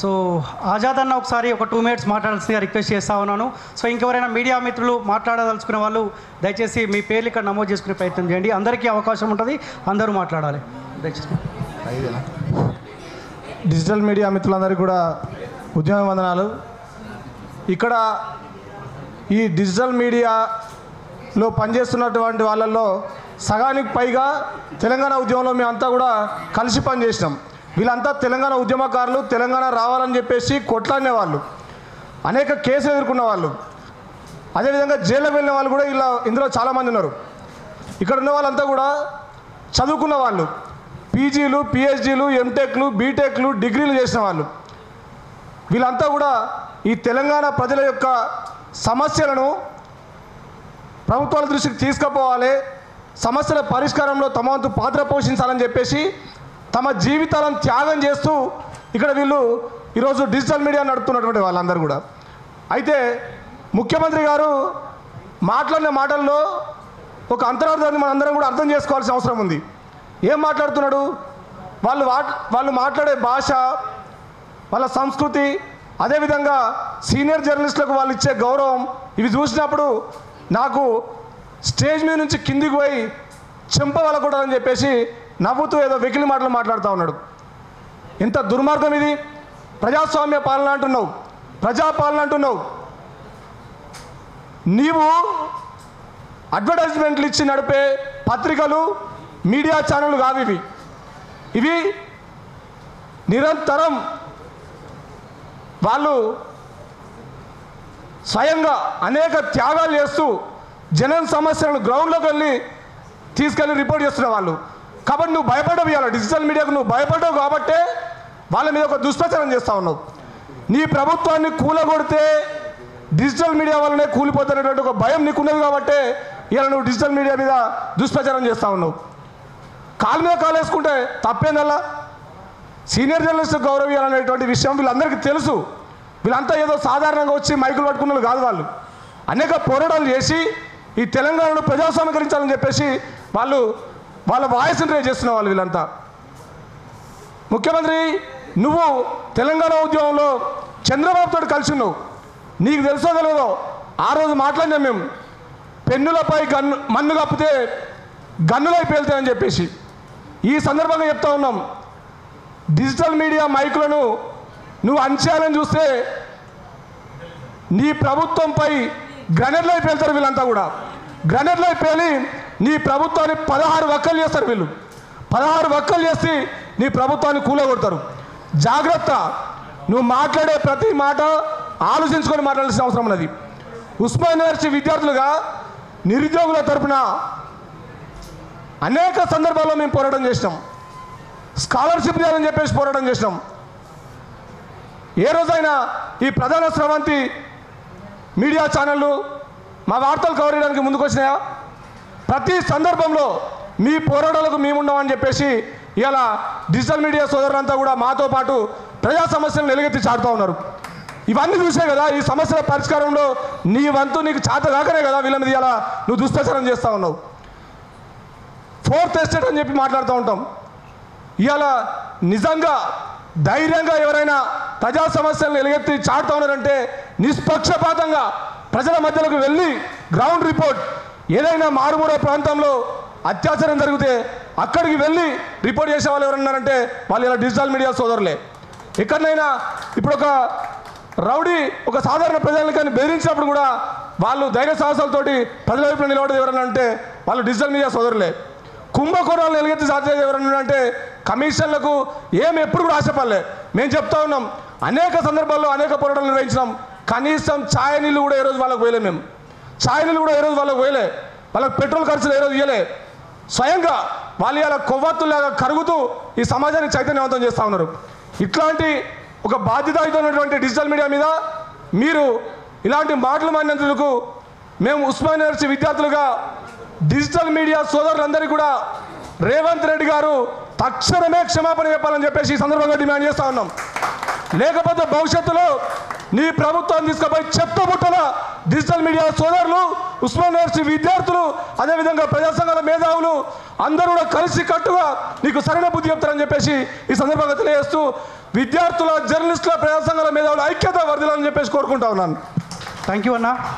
So Azad అన్న ఒకసారి ఒక 2 minutes మాట్లాడాల్సిందిగా రిక్వెస్ట్ చేస్తా ఉన్నాను. సో ఇంకెవరైనా మీడియా మిత్రులు మాట్లాడదలుచుకునే వాళ్ళు దయచేసి మీ పేర్లు ఇక్కడ నమోదు చేసుకునే ప్రయత్నం చేయండి. అందరికీ అవకాశం ఉంటుంది, అందరూ మాట్లాడాలి దయచేసి. డిజిటల్ మీడియా మిత్రులందరికీ కూడా ఉద్యమ వందనాలు. ఇక్కడ ఈ డిజిటల్ మీడియాలో పనిచేస్తున్నటువంటి వాళ్ళల్లో సగానికి పైగా తెలంగాణ ఉద్యమంలో మేమంతా కూడా కలిసి పనిచేసినాం. వీళ్ళంతా తెలంగాణ ఉద్యమకారులు, తెలంగాణ రావాలని చెప్పేసి కొట్లాడిన వాళ్ళు, అనేక కేసులు ఎదుర్కొన్న వాళ్ళు, అదేవిధంగా జైలుకు వెళ్ళిన వాళ్ళు కూడా ఇందులో చాలామంది ఉన్నారు. ఇక్కడ ఉన్న వాళ్ళంతా కూడా చదువుకున్న వాళ్ళు, పీజీలు, పిహెచ్డీలు, ఎంటెక్లు, బీటెక్లు, డిగ్రీలు చేసిన వాళ్ళు. వీళ్ళంతా కూడా ఈ తెలంగాణ ప్రజల యొక్క సమస్యలను ప్రభుత్వాల దృష్టికి తీసుకుపోవాలి, సమస్యల పరిష్కారంలో తమ వంతు పాత్ర పోషించాలని చెప్పేసి తమ జీవితాలను త్యాగం చేస్తూ ఇక్కడ వీళ్ళు ఈరోజు డిజిటల్ మీడియా నడుపుతున్నటువంటి వాళ్ళందరూ కూడా. అయితే ముఖ్యమంత్రి గారు మాట్లాడిన మాటల్లో ఒక అంతరార్థాన్ని మనందరం కూడా అర్థం చేసుకోవాల్సిన అవసరం ఉంది. ఏం మాట్లాడుతున్నాడు? వాళ్ళు మాట్లాడే భాష, వాళ్ళ సంస్కృతి, అదేవిధంగా సీనియర్ జర్నలిస్టులకు వాళ్ళు ఇచ్చే గౌరవం, ఇవి చూసినప్పుడు నాకు స్టేజ్ మీద నుంచి కిందికి పోయి చెంప వలకూడదని చెప్పేసి నవ్వుతూ ఏదో వెకిలి మాటలు మాట్లాడుతూ ఉన్నాడు. ఎంత దుర్మార్గం ఇది! ప్రజాస్వామ్య పాలన అంటున్నావు, ప్రజాపాలన అంటున్నావు. నీవు అడ్వర్టైజ్మెంట్లు ఇచ్చి నడిపే పత్రికలు, మీడియా ఛానళ్ళు కావు ఇవి నిరంతరం వాళ్ళు స్వయంగా అనేక త్యాగాలు చేస్తూ జనం సమస్యలను గ్రౌండ్లోకి తీసుకెళ్ళి రిపోర్ట్ చేస్తున్న వాళ్ళు. కాబట్టి నువ్వు భయపడవు, ఇవ్వాలి డిజిటల్ మీడియాకు నువ్వు భయపడవు కాబట్టే వాళ్ళ మీద ఒక దుష్ప్రచారం చేస్తూ ఉన్నావు. నీ ప్రభుత్వాన్ని కూలగొడితే డిజిటల్ మీడియా వల్లనే కూలిపోతున్నటువంటి ఒక భయం నీకున్నది కాబట్టే ఇలా నువ్వు డిజిటల్ మీడియా మీద దుష్ప్రచారం చేస్తూ ఉన్నావు. కాలు మీద కాలు వేసుకుంటే తప్పేందల్లా. సీనియర్ జర్నలిస్ట్ గౌరవించాలనేటువంటి విషయం వీళ్ళందరికీ తెలుసు. వీళ్ళంతా ఏదో సాధారణంగా వచ్చి మైకులు పట్టుకున్న కాదు. వాళ్ళు అనేక పోరాటాలు చేసి ఈ తెలంగాణను ప్రజాస్వామ్యకరించాలని చెప్పేసి వాళ్ళ వాయిస్ని రేజ్ చేస్తున్న వాళ్ళు వీళ్ళంతా. ముఖ్యమంత్రి, నువ్వు తెలంగాణ ఉద్యమంలో చంద్రబాబుతో కలిసి ఉన్నావు. నీకు తెలుసో తెలియదో ఆ రోజు మాట్లాడినాం మేము, పెన్నులపై మన్ను కప్పితే గన్నులై పేలుతాయని చెప్పేసి. ఈ సందర్భంగా చెప్తా ఉన్నాం, డిజిటల్ మీడియా మైకులను నువ్వు అంచేయాలని చూస్తే నీ ప్రభుత్వంపై గ్రనేడ్లై పేలుతారు వీళ్ళంతా కూడా. గ్రనేడ్లై పేలి నీ ప్రభుత్వాన్ని 16 వక్కలు చేస్తారు వీళ్ళు. 16 వక్కలు చేసి నీ ప్రభుత్వాన్ని కూలగొడతారు. జాగ్రత్త, నువ్వు మాట్లాడే ప్రతి మాట ఆలోచించుకొని మాట్లాడాల్సిన అవసరం ఉన్నది. ఉస్మానియా యూనివర్సిటీ విద్యార్థులుగా నిరుద్యోగుల తరపున అనేక సందర్భాల్లో మేము పోరాటం చేసినాం. స్కాలర్షిప్ చేయాలని చెప్పేసి పోరాటం చేసినాం. ఏ రోజైనా ఈ ప్రధాన స్రవంతి మీడియా ఛానళ్ళు మా వార్తలు కవర్ చేయడానికి ముందుకు వచ్చినాయా? ప్రతి సందర్భంలో మీ పోరాటాలకు మేమున్నామని చెప్పేసి ఇలా డిజిటల్ మీడియా సోదరులంతా కూడా మాతో పాటు ప్రజా సమస్యలను ఎలుగెత్తి చాటుతూ ఉన్నారు. ఇవన్నీ చూసే కదా ఈ సమస్యల పరిష్కారంలో నీ వంతు నీకు చేత కాకనే కదా వీళ్ళ మీద ఇలా నువ్వు దుష్ప్రచారం చేస్తూ ఉన్నావు. 4th ఎస్టేట్ అని చెప్పి మాట్లాడుతూ ఉంటాం. ఇవాళ నిజంగా ధైర్యంగా ఎవరైనా ప్రజా సమస్యలను ఎలుగెత్తి చాటుతూ ఉన్నారంటే నిష్పక్షపాతంగా ప్రజల మధ్యలోకి వెళ్ళి గ్రౌండ్ రిపోర్ట్, ఏదైనా మారుమూల ప్రాంతంలో అత్యాచారం జరిగితే అక్కడికి వెళ్ళి రిపోర్ట్ చేసే వాళ్ళు ఎవరన్నారంటే వాళ్ళు ఇలా డిజిటల్ మీడియా సోదరులే. ఎక్కడైనా ఇప్పుడు ఒక రౌడీ ఒక సాధారణ ప్రజలకి బెదిరించినప్పుడు కూడా వాళ్ళు ధైర్య సాహసాలతోటి ప్రజల వైపున నిలబడేది ఎవరన్నా అంటే వాళ్ళు డిజిటల్ మీడియా సోదరులే. కుంభకోణాలను ఎలుగెత్తి సాధ్యత ఎవరన్నా అంటే కమిషన్లకు ఎప్పుడు కూడా ఆశపడలే. మేము చెప్తా ఉన్నాం, అనేక సందర్భాల్లో అనేక పోరాటాలు నిర్వహించినాం. కనీసం ఛాయ్ నీళ్ళు కూడా ఏ రోజు వాళ్ళకు పోయలే. మేము ఛాయ్ నీళ్ళు కూడా ఏ రోజు వాళ్ళకు పోయలే. వాళ్ళకి పెట్రోల్ ఖర్చులు ఏ రోజు ఇవ్వలే. స్వయంగా వాళ్ళు ఇలా కొవ్వొత్తులాగా కరుగుతూ ఈ సమాజాన్ని చైతన్యవంతం చేస్తూ ఉన్నారు. ఇట్లాంటి ఒక బాధ్యతాయుతమైనటువంటి డిజిటల్ మీడియా మీద మీరు ఇలాంటి మాటలు మాడినందుకు మేము ఉస్మానియా యూనివర్సిటీ విద్యార్థులుగా డిజిటల్ మీడియా సోదరులందరికీ కూడా రేవంత్ రెడ్డి గారు తక్షణమే క్షమాపణ చెప్పాలని చెప్పేసి ఈ సందర్భంగా డిమాండ్ చేస్తూ ఉన్నాం. లేకపోతే భవిష్యత్తులో నీ ప్రభుత్వం తీసుకుపోయి చెత్తబుట్టల డిజిటల్ మీడియా సోదరులు, ఉస్మాన్ యూనివర్సిటీ విద్యార్థులు, అదేవిధంగా ప్రజా సంఘాల మేధావులు అందరూ కూడా కలిసి కట్టుగా నీకు సరైన బుద్ధి చెప్తారని చెప్పేసి ఈ సందర్భంగా తెలియజేస్తూ విద్యార్థుల, జర్నలిస్టుల, ప్రజా సంఘాల మేధావుల ఐక్యత వర్ధిల్లాలని చెప్పేసి కోరుకుంటా ఉన్నాను. థ్యాంక్ యూ అన్న.